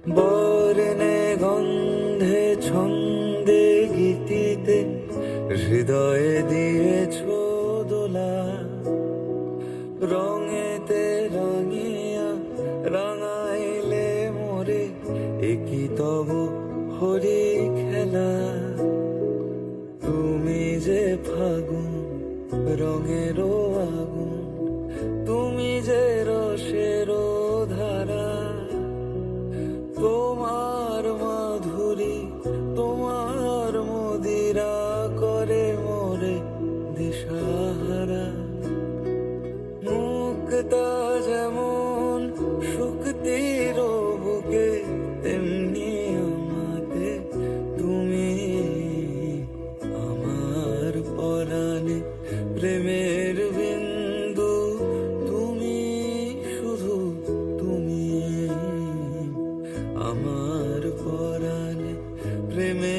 বর্ণে গন্ধে ছন্দে গীতিতে হৃদয়ে দিয়েছ দোলা, রঙেতে রাঙিয়া রাঙাইলে মোরে একই তব হরি খেলা। তুমি যে ফাগুন রঙেরও আগুন, তুমি যে রসেরও ধারা, তোমার মাধুরী তোমার মদিরা করে মোরে দিশাহারা। মুক্তা যেমন শুক্তির বুকে, তেমনি আমাতে তুমি আমার পরাণে প্রেমের বিন্দু। তুমি শুধু তুমি আমার পরাণে প্রেমের